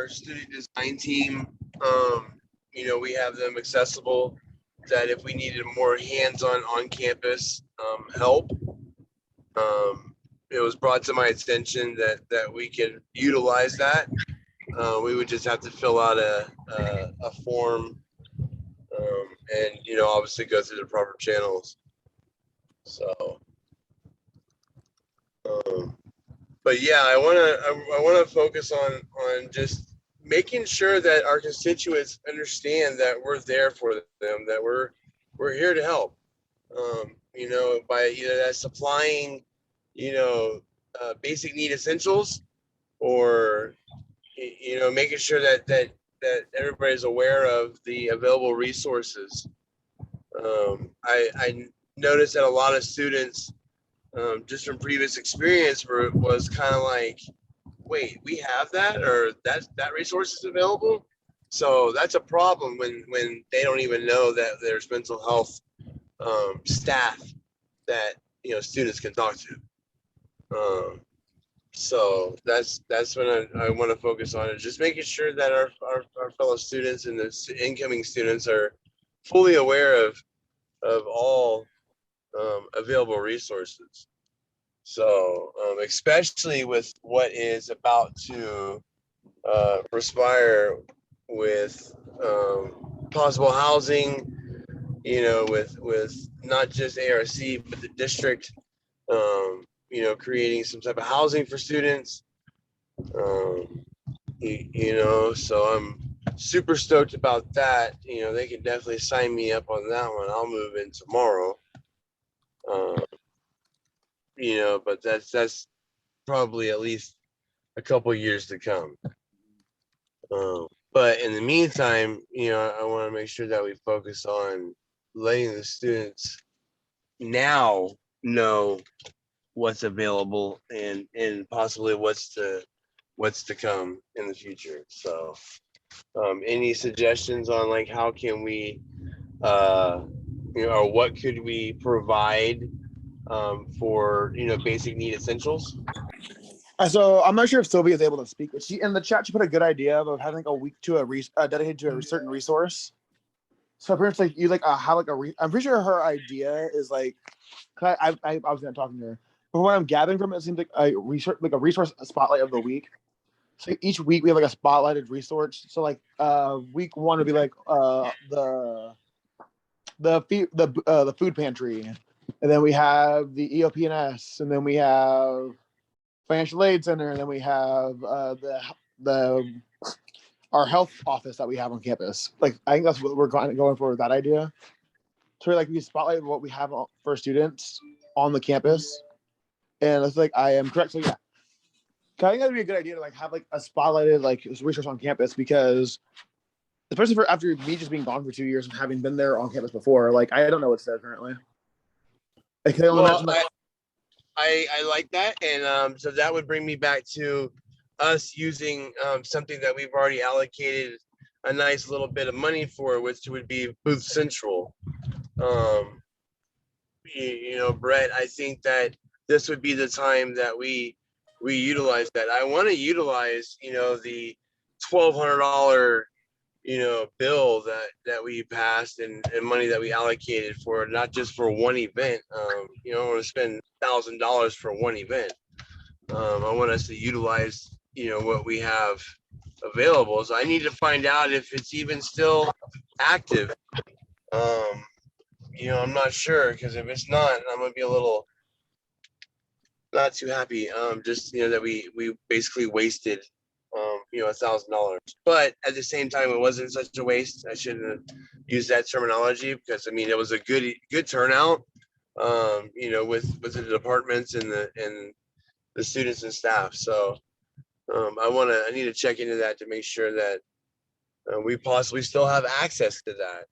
student design team. We have them accessible, that if we needed more hands-on on-campus help, it was brought to my attention that we could utilize that. We would just have to fill out a form, and obviously go through the proper channels. So, but yeah, I want to focus on just making sure that our constituents understand that we're there for them, that we're here to help. By either that supplying, basic need essentials, or making sure that everybody's aware of the available resources. I noticed that a lot of students, just from previous experience, was kind of like, wait, we have that, or that resource is available. So that's a problem when they don't even know that there's mental health staff that students can talk to. So that's what I want to focus on, is just making sure that our fellow students and the incoming students are fully aware of all available resources. So especially with what is about to transpire with possible housing, with not just ARC, but the district, creating some type of housing for students. So I'm super stoked about that. They can definitely sign me up on that one. I'll move in tomorrow. But that's probably at least a couple years to come. But in the meantime, I want to make sure that we focus on letting the students now know what's available and possibly what's to come in the future. So any suggestions on like how can we or what could we provide for basic need essentials? So I'm not sure if Sylvia is able to speak, but she in the chat she put a good idea of having like a week to dedicated to a certain resource. So pretty much like you like have like I'm pretty sure her idea is like, I was gonna talk to her, but what I'm gathering from it seems like a resource spotlight of the week. So each week we have like a spotlighted resource. So like week one would be like the food pantry, and then we have the EOP&S, and then we have financial aid center, and then we have the our health office that we have on campus. Like I think that's what we're going for with that idea. So like we spotlight what we have for students on the campus, and it's like I am correct. So yeah, I think that'd be a good idea to like have like a spotlighted like resource on campus, because especially for after me just being gone for 2 years and having been there on campus before, like I don't know what's there currently. I can only imagine that. I like that, and so that would bring me back to us using something that we've already allocated a nice little bit of money for, which would be Booth Central. You know, Brett, I think that this would be the time that we utilize that. I want to utilize, you know, the $1,200 bill that we passed, and money that we allocated for, not just for one event. You know, I want to spend $1,000 for one event. I want us to utilize, you know, what we have available. So I need to find out if it's even still active. You know, I'm not sure, because if it's not, I'm gonna be a little not too happy. Just, you know, that we basically wasted you know, $1,000. But at the same time, it wasn't such a waste. I shouldn't have used that terminology, because I mean it was a good turnout. You know, with the departments and the students and staff. So I need to check into that to make sure that we possibly still have access to that.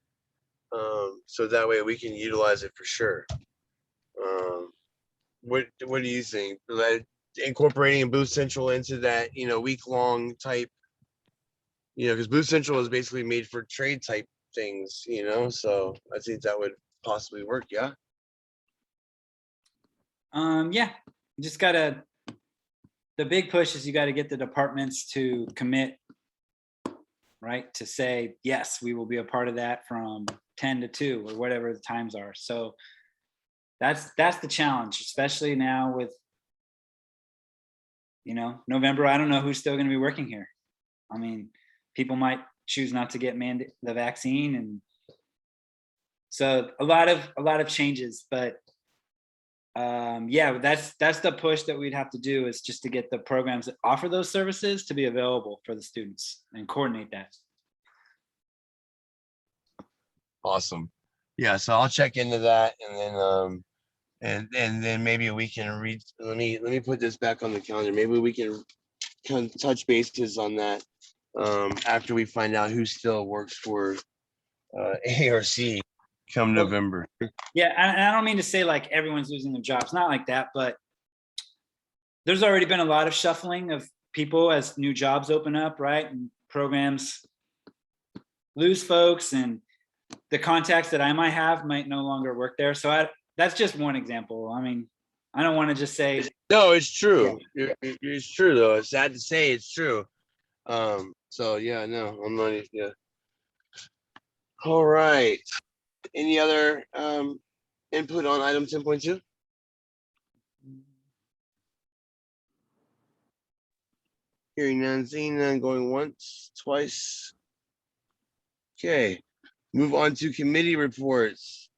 So that way we can utilize it for sure. What do you think? Like incorporating Booth Central into that, you know, week-long type, you know, because Booth Central is basically made for trade type things, you know, so I think that would possibly work. Yeah. Yeah, you just gotta, the big push is you got to get the departments to commit, right? To say, yes, we will be a part of that from 10 to 2 or whatever the times are. So that's the challenge, especially now with, you know, November. I don't know who's still going to be working here. I mean, people might choose not to get the vaccine, and so a lot of changes. But yeah, that's the push that we'd have to do, is just to get the programs that offer those services to be available for the students and coordinate that. Awesome. Yeah, so I'll check into that, and then and then maybe we can read. Let me put this back on the calendar. Maybe we can kind of touch bases on that after we find out who still works for ARC come November. Yeah, and I don't mean to say like everyone's losing their jobs, not like that, but there's already been a lot of shuffling of people as new jobs open up, right? And programs lose folks, and the contacts that I might have might no longer work there. So that's just one example. I mean, I don't want to just say. No, it's true. It's true though. It's sad to say, it's true. So yeah, no, I'm not. Yeah. All right. Any other input on item 10.2? Hearing none, seeing none, going once, twice. Okay, move on to committee reports.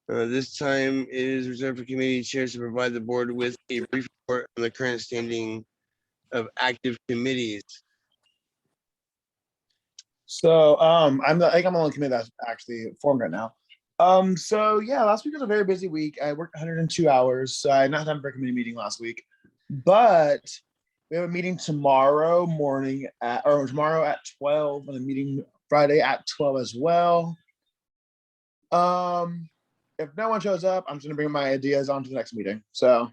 This time it is reserved for committee chairs to provide the board with a brief report on the current standing of active committees. So I think I'm the only committee that's actually formed right now. So yeah, last week was a very busy week. I worked 102 hours, so I had not time for a committee meeting last week. But we have a meeting tomorrow morning tomorrow at 12, and a meeting Friday at 12 as well. If no one shows up, I'm just gonna bring my ideas on to the next meeting. So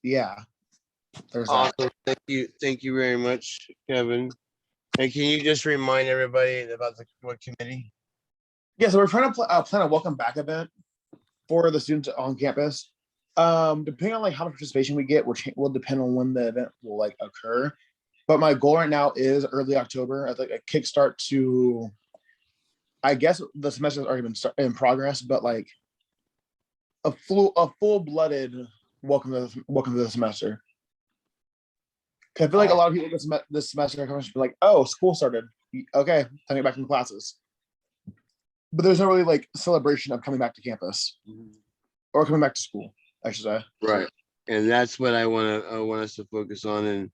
yeah. There's awesome. Thank you very much, Kevin. And can you just remind everybody about what committee? Yeah, so we're trying to plan a welcome back event for the students on campus. Depending on like how much participation we get, will depend on when the event will like occur. But my goal right now is early October. I think a kickstart to. I guess the semester has already been in progress, but like a full-blooded welcome to the semester. 'Cause I feel like a lot of people this semester are coming to be like, oh, school started. Okay, time to get back into classes. But there's no really like celebration of coming back to campus or coming back to school, I should say. Right. And that's what I want us to focus on and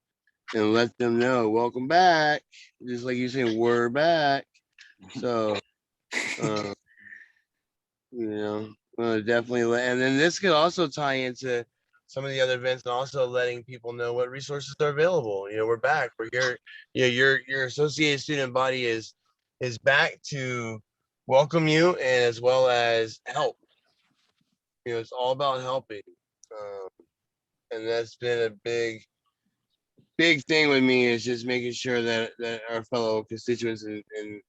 let them know, welcome back. Just like you say, we're back. So, definitely. And then this could also tie into some of the other events and also letting people know what resources are available. We're back. We're here. Your associated student body is back to welcome you and as well as help. It's all about helping. And that's been a big thing with me, is just making sure that our fellow constituents and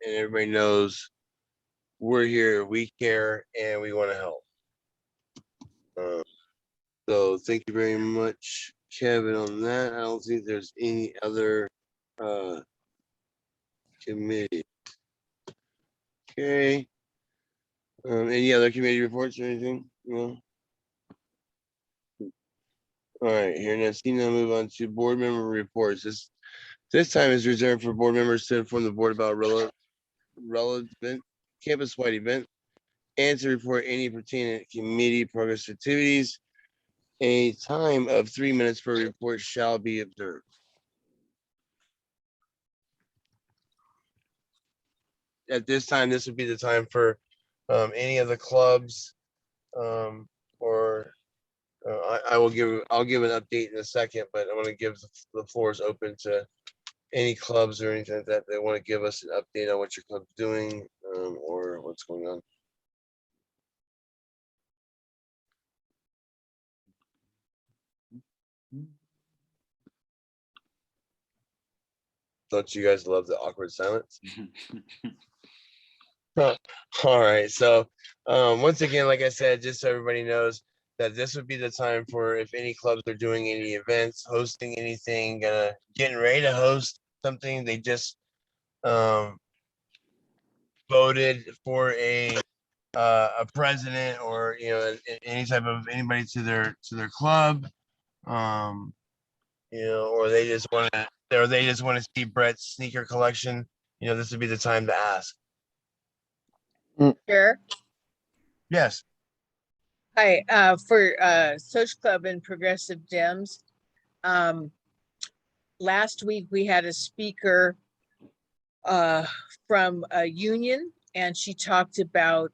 everybody knows we're here, we care, and we want to help. So thank you very much, Kevin, on that. I don't think there's any other committee. Okay. Any other committee reports or anything? No. All right, here now, move on to board member reports. This time is reserved for board members to inform the board about relevant campus-wide event and to report any pertinent committee progress activities. A time of 3 minutes per report shall be observed. At this time, this would be the time for any of the clubs, or I'll give an update in a second, but I want to give the floors open to any clubs or anything that they want to give us an update on what your club's doing, or what's going on. Don't you guys love the awkward silence? All right. So once again, like I said, just so everybody knows that this would be the time for, if any clubs are doing any events, hosting anything, getting ready to host something. They just voted for a president, or any type of anybody to their club, or they just want to see Brett's sneaker collection. This would be the time to ask. Chair. Yes. Hi, for Social Club and Progressive Dems. Last week we had a speaker from a union, and she talked about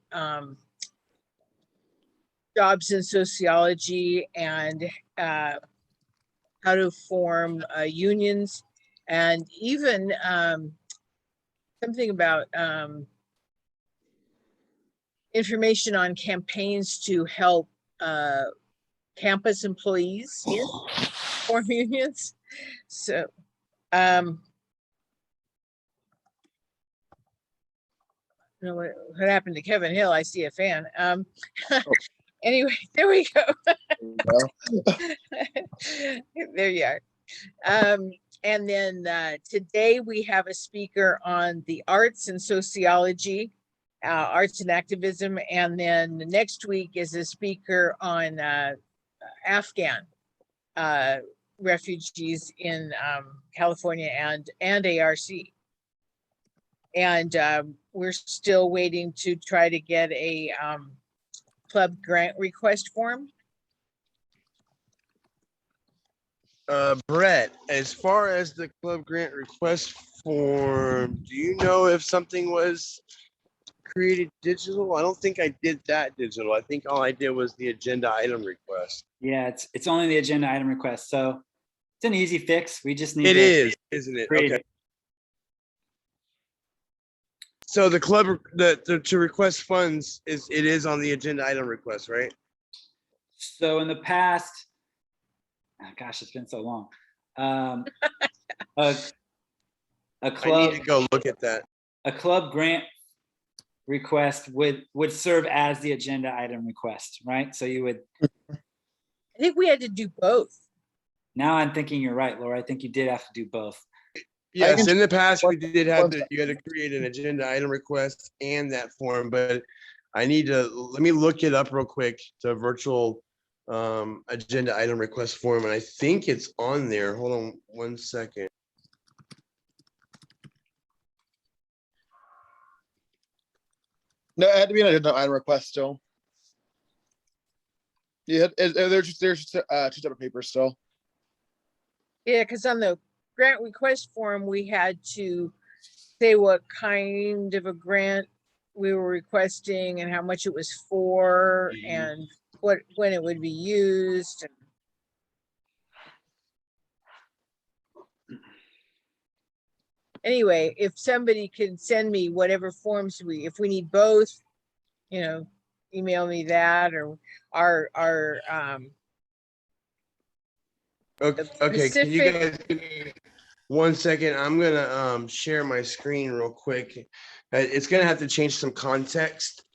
jobs in sociology and how to form unions, and even something about information on campaigns to help campus employees form unions. So what happened to Kevin Hill? I see a fan. Anyway, there we go. There you are. And then today we have a speaker on the arts and sociology, arts and activism. And then next week is a speaker on Afghan refugees in California and ARC. And we're still waiting to try to get a club grant request form. Brett, as far as the club grant request form, do you know if something was created digital? I don't think I did that digital. I think all I did was the agenda item request. Yeah, it's only the agenda item request, so it's an easy fix. We just need It is, isn't it? Okay. So the club, to request funds it is on the agenda item request, right? So in the past, gosh, it's been so long. A club, I need to go look at that. A club grant request would serve as the agenda item request, right? So you would think we had to do both. Now I'm thinking you're right, Laura. I think you did have to do both. Yes, in the past, we did have to, you had to create an agenda item request and that form, but I need to, let me look it up real quick, the virtual agenda item request form, and I think it's on there. Hold on one second. No, it had to be an agenda item request still. Yeah, there's two separate papers still. Yeah, because on the grant request form, we had to say what kind of a grant we were requesting and how much it was for and when it would be used. Anyway, if somebody can send me whatever forms if we need both, you know, email me that or our Okay, can you specific- guys give me 1 second? I'm gonna share my screen real quick. It's gonna have to change some context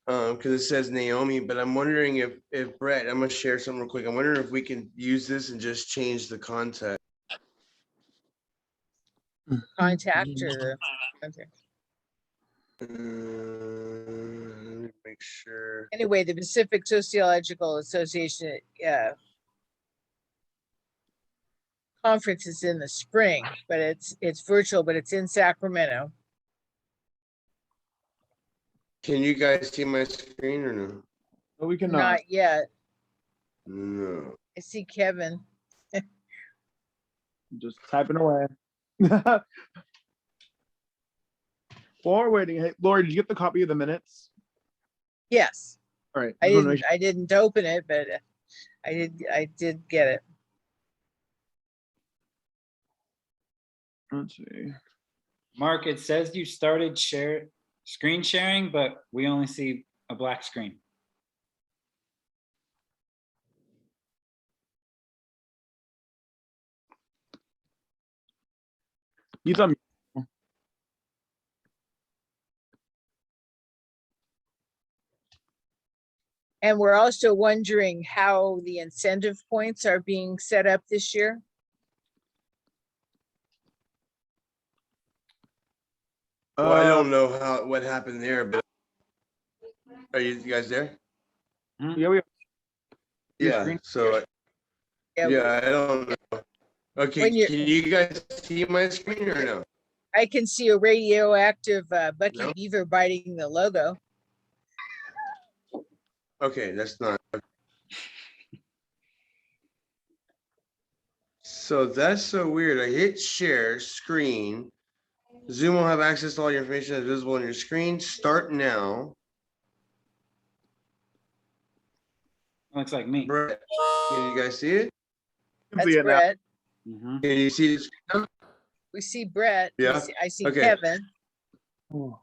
because it says Naomi, but I'm wondering if Brett, I'm gonna share something real quick. I'm wondering if we can use this and just change the context. contact or okay. Let me make sure. Anyway, the Pacific Sociological Association conference is in the spring, but it's virtual, but it's in Sacramento. Can you guys see my screen or no? But we cannot. Not yet. No. I see Kevin. Just typing away. While we're waiting, hey, Laura, did you get the copy of the minutes? Yes, All right. I just wanna make didn't. I didn't open it, but I did get it. sure- Let's see. Mark, it says you started screen sharing, but we only see a black screen. You tell me. And we're also wondering how the incentive points are being set up this year. Well, I don't know what happened there, but are you guys there? Yeah, we. Your Yeah, screen? so yeah, I don't know. Okay, When you're- can you guys see my screen or no? I can see a radioactive Bucky No. Beaver biting the logo. Okay, that's not. So that's so weird. I hit share screen. Zoom will have access to all your information that's visible on your screen. Start now. Looks like me. Brett, can you guys see it? That's See it now. Brett. Mhm. Can you see the screen now? We see Brett. Yeah, I see okay. Kevin. Oh.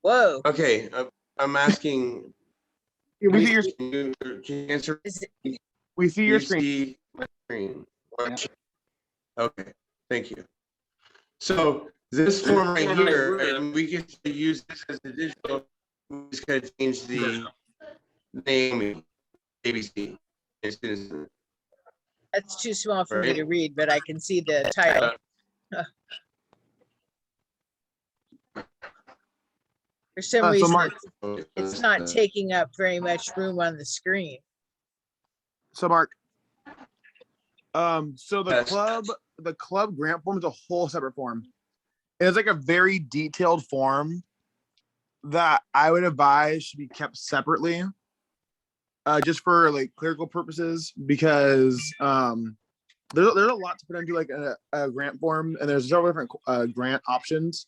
Whoa. Okay, I'm asking. Yeah, we see your. Can you answer? We see your Can you screen. see my screen? Yeah. Okay, thank you. So this form right here, and we can use this as a digital, we just gotta change the name, ABC. That's too small for me Right. to read, but I can see the title. For some So reason, Mark- it's not taking up very much room on the screen. So Mark. So the Yes. club grant form is a whole separate form. It's like a very detailed form that I would advise should be kept separately. Just for like clerical purposes, because there's a lot to put into like a grant form, and there's several different grant options.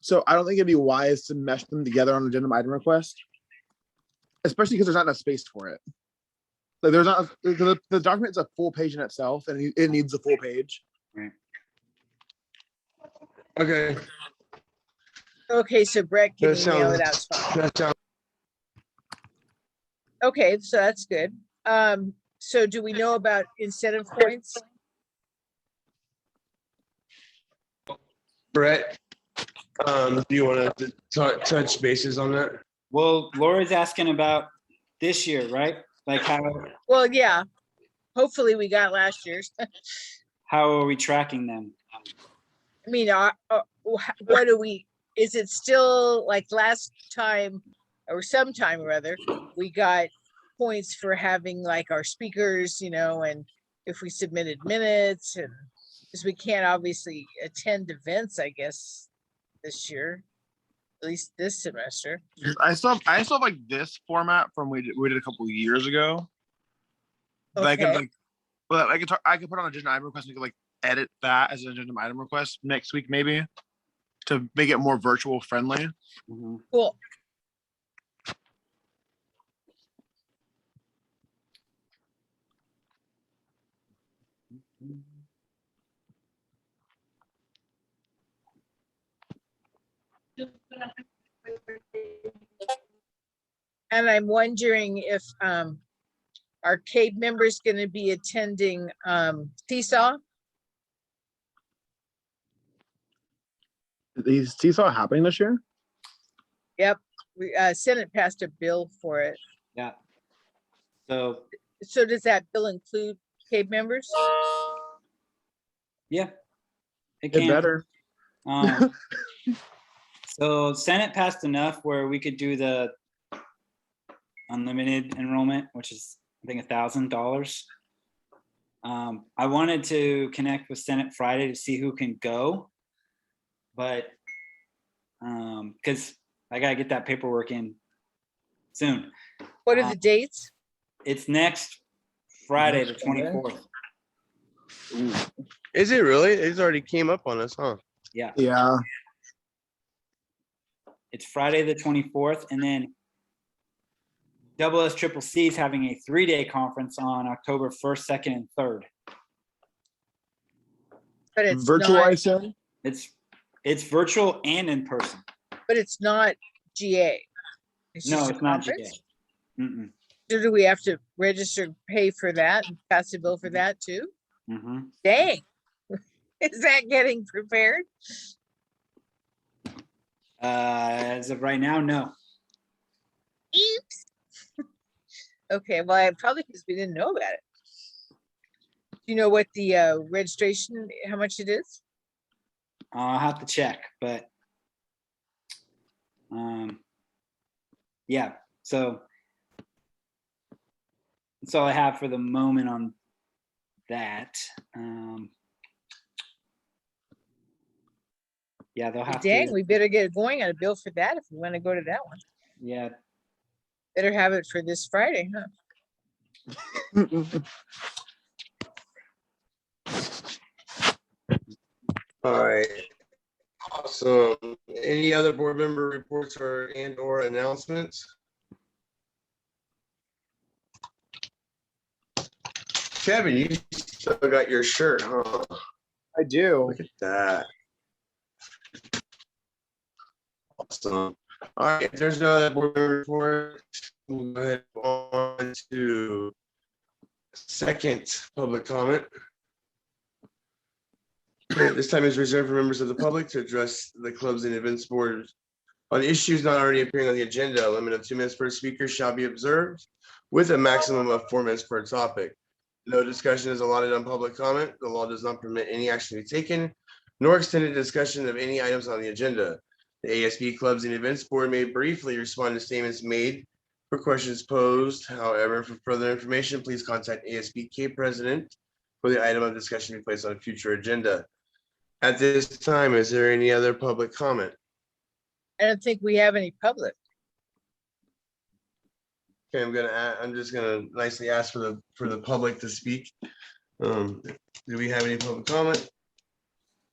So I don't think it'd be wise to mesh them together on an agenda item request, especially because there's not enough space for it. Like there's not the document is a full page in itself, and it needs a full page. Okay. Okay, so Brett can That email it out. sounds, to me. that sounds, Okay, so that's good. So do we know about incentive points? Brett, do you want to touch bases on that? Well, Laura's asking about this year, right? Like Well, yeah, hopefully we got last year's. how are we tracking them? I mean, what do we, is it still like last time or sometime or other, we got points for having like our speakers, and if we submitted minutes and because we can't obviously attend events, I guess, this year, at least this semester. I still have like this format from we did a couple of years ago. But I could Okay. like, well, I could put on an agenda item request and we could like edit that as an agenda item request next week maybe to make it more virtual friendly. Mhm. Cool. And I'm wondering if our CAEB members going to be attending Seesaw. Is Seesaw happening this year? Yep, we Senate passed a bill for it. Yeah. So, So does that bill include CAEB members? yeah. It It can. better. So Senate passed enough where we could do the unlimited enrollment, which is I think $1,000. I wanted to connect with Senate Friday to see who can go, but because I gotta get that paperwork in soon. What are the dates? It's next Friday, the Next Friday? 24th. Is it really? It's already came up on us, huh? Yeah, Yeah. it's Friday the 24th, and then Double S Triple C is having a 3-day conference on October 1st, 2nd, and 3rd. But it's Virtual, not, I assume. It's virtual and in person. but it's not GA. No, just a it's not GA. conference? Mm-mm. So do we have to register, pay for that and pass a bill for that too? Mhm. Dang. Is that getting prepared? As of right now, no. Oops. Okay, well, probably because we didn't know about it. Do you know what the registration, how much it is? I'll have to check, but yeah. So that's all I have for the moment on that. Yeah, they'll have Dang, to. we better get going on a bill for that if we want to go to that one. Yeah, Better have it for this Friday, huh? All right. Awesome. Any other board member reports or announcements? Kevin, you still got your shirt, huh? I do. Look at that. Awesome. All right, if there's no other board member report, we'll go ahead on to second public comment. This time is reserved for members of the public to address the clubs and events board on issues not already appearing on the agenda. A limit of 2 minutes per speaker shall be observed with a maximum of 4 minutes per topic. No discussion is allotted on public comment. The law does not permit any action to be taken, nor extended discussion of any items on the agenda. The ASB clubs and events board may briefly respond to statements made for questions posed. However, for further information, please contact ASBK president for the item of discussion to be placed on a future agenda. At this time, is there any other public comment? I don't think we have any public. Okay, I'm just gonna nicely ask for the public to speak. Do we have any public comment?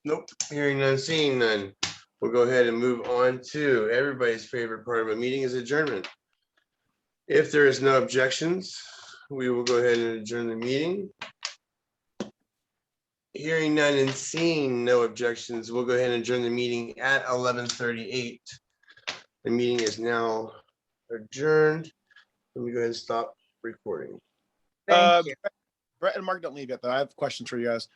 Nope, hearing none, seeing none. We'll go ahead and move on to everybody's favorite part of a meeting is adjournment. If there is no objections, we will go ahead and adjourn the meeting. Hearing none and seeing no objections, we'll go ahead and adjourn the meeting at 11:38. The meeting is now adjourned. Let me go ahead and stop recording. Thank you. Brett and Mark don't leave yet, though. I have questions for you guys.